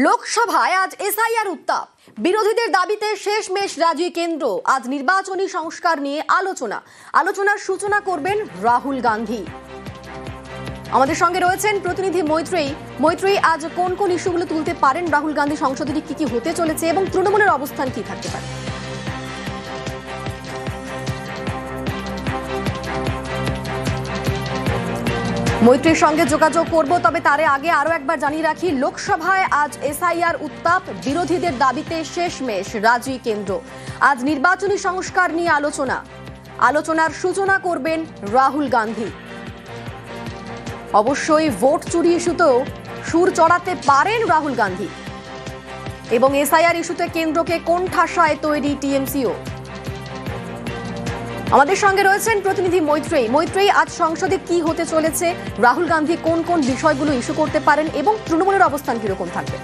লোকসভায় আজ এসআইআর উত্তাপ, বিরোধীদের দাবিতে শেষমেশ রাজি কেন্দ্র। আজ নির্বাচনী সংস্কার নিয়ে আলোচনার সূচনা করবেন রাহুল গান্ধী। আমাদের সঙ্গে রয়েছেন প্রতিনিধি মৈত্রেয়ী। আজ কোন কোন ইস্যুগুলো তুলতে পারেন রাহুল গান্ধী, সংসদে কি কি হতে চলেছে এবং তৃণমূলের অবস্থান কি থাকতে পারে? মৈত্রীর সঙ্গে যোগাযোগ করব, তবে তার আগে আরো একবার জানিয়ে রাখি, লোকসভায় আজ এসআইআর উত্তাপ, বিরোধীদের দাবিতে শেষমেশ রাজি কেন্দ্র। আজ নির্বাচনী সংস্কার নিয়ে আলোচনার সূচনা করবেন রাহুল গান্ধী। অবশ্যই ভোট চুরি ইস্যুতেও সুর চড়াতে পারেন রাহুল গান্ধী এবং এসআইআর ইস্যুতে কেন্দ্রকে কোণঠাসায় তৈরি টিএমসিও। আমাদের সঙ্গে রয়েছেন প্রতিনিধি মৈত্রেয়ী। আজ সংসদে কি হতে চলেছে, রাহুল গান্ধী কোন কোন বিষয়গুলো ইস্যু করতে পারেন এবং তৃণমূলের অবস্থান কিরকম থাকবে?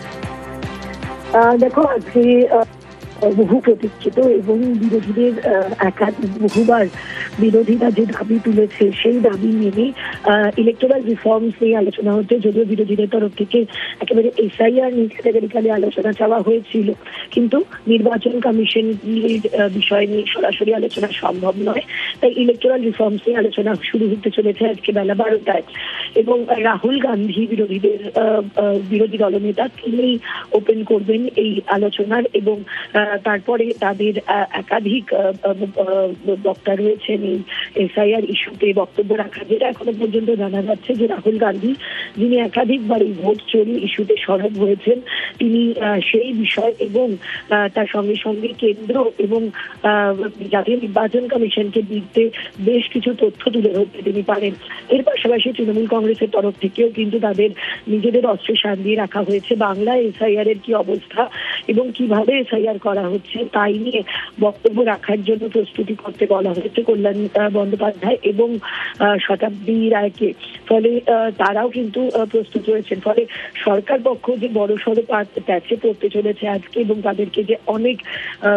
দেখো, আজকে বহু প্রতীক্ষিত এবং বিরোধীদের বহুবার বিরোধীরা যে দাবি তুলেছে সেই দাবি মেনে ইলেকটোরাল রিফর্মস নিয়ে আলোচনা হচ্ছে। যদিও বিরোধীদের তরফ থেকে একেবারে এসআইআর নিয়ে ক্যাটাগরিক্যালি আলোচনা চাওয়া হয়েছিল, কিন্তু নির্বাচন কমিশনের বিষয় নিয়ে সরাসরি আলোচনা সম্ভব নয়। তাই ইলেকটোরাল রিফর্মস নিয়ে আলোচনা শুরু হতে চলেছে আজকে বেলা 12টায় এবং রাহুল গান্ধী বিরোধী দলনেতা তিনি ওপেন করবেন এই আলোচনার এবং তারপরে তাদের একাধিক বক্তা রয়েছেন এই এসআইআর ইস্যুতে বক্তব্য রাখা। যেটা এখনো পর্যন্ত জানা যাচ্ছে যে রাহুল গান্ধী, যিনি একাধিকবার এই ভোট চুরি ইস্যুতে সরব হয়েছেন, তিনি সেই বিষয় এবং তার সঙ্গে সঙ্গে কেন্দ্র এবং জাতীয় নির্বাচন কমিশনকে দিতে বেশ কিছু তথ্য তুলে ধরতে তিনি পারেন। এর পাশাপাশি তৃণমূল কংগ্রেসের তরফ থেকেও কিন্তু তাদের নিজেদের অস্ত্রে শান দিয়ে রাখা হয়েছে। বাংলায় এসআইআর এর কি অবস্থা এবং কিভাবে এসআইআর করা হচ্ছে তাই নিয়ে বক্তব্য রাখার জন্য প্রস্তুতি করতে বলা হয়েছে কল্যাণ বন্দ্যোপাধ্যায় এবং শতাব্দী রায়কে। ফলে তারাও কিন্তু প্রস্তুত রয়েছেন। ফলে সরকার পক্ষ যে বড়সড় প্যাচে পড়তে চলেছে আজকে এবং তাদেরকে যে অনেক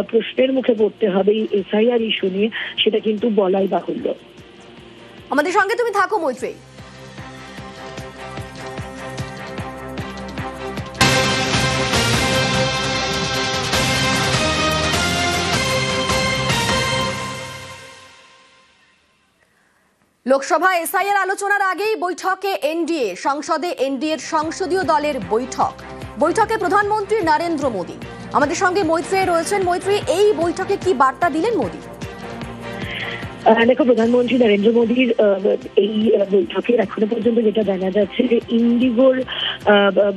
প্রশ্নের মুখে পড়তে হবে এই এসআইআর ইস্যু নিয়ে, সেটা কিন্তু বলাই বাহুল্য। আমাদের সঙ্গে তুমি থাকো মৈত্রেয়ী। লোকসভা এসআইআর আলোচনার আগেই বৈঠকে এনডিএ, সংসদে এনডিএর সংসদীয় দলের বৈঠকে প্রধানমন্ত্রী নরেন্দ্র মোদী। আমাদের সঙ্গে মৈত্রেয়ী রয়েছেন। মৈত্রেয়ী, এই বৈঠকে কি বার্তা দিলেন মোদী? দেখো, প্রধানমন্ত্রী নরেন্দ্র মোদীর এই বৈঠকের এখনো পর্যন্ত যেটা জানা যাচ্ছে যে ইন্ডিগোর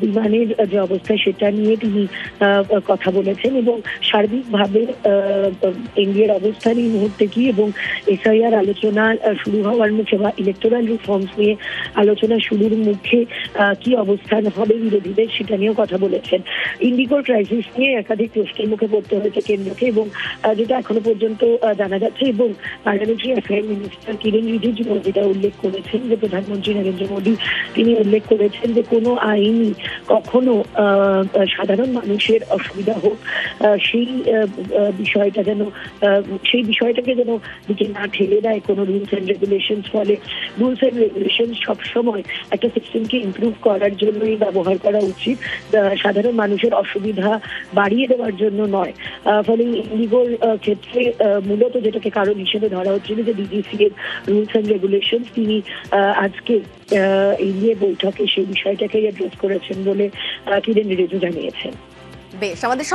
বিমানের যে অবস্থা সেটা নিয়ে তিনি কথা বলেছেন এবং সার্বিকভাবে এনডিএর অবস্থান এই মুহূর্তে কি এবং এসআইআর আলোচনা শুরু হওয়ার মুখে বা ইলেকটোরাল রিফর্মস নিয়ে আলোচনা শুরুর মুখে কি অবস্থান হবে বিরোধীদের, সেটা নিয়েও কথা বলেছেন। ইন্ডিগোর ক্রাইসিস নিয়ে একাধিক প্রশ্নের মুখে পড়তে হয়েছে কেন্দ্রকে এবং যেটা এখনো পর্যন্ত জানা যাচ্ছে এবং মিনিস্টার কিরেন রিজিজু যেটা উল্লেখ করেছেন যে প্রধানমন্ত্রী নরেন্দ্র মোদী তিনি উল্লেখ করেছেন যে কোনো আইনই কখনো সাধারণ মানুষের অসুবিধা হোক সেই বিষয়টাকে যেন দিকে না ঠেলে দেয় কোনো রুলস অ্যান্ড রেগুলেশন। ফলে রুলস অ্যান্ড রেগুলেশন সবসময় একটা সিস্টেমকে ইমপ্রুভ করার জন্যই ব্যবহার করা উচিত, সাধারণ মানুষের অসুবিধা বাড়িয়ে দেওয়ার জন্য নয়। ফলে ইন্ডিগোর ক্ষেত্রে মূলত যেটাকে কারণ হিসেবে ধরা হচ্ছিল যে ডিজিসি এর রুলস অ্যান্ড রেগুলেশন, তিনি আজকে এই নিয়ে বৈঠকে সেই বিষয়টাকেই অ্যাড্রেস করেছেন বলে কিরেন রিজিজু জানিয়েছেন। বেশ, আমাদের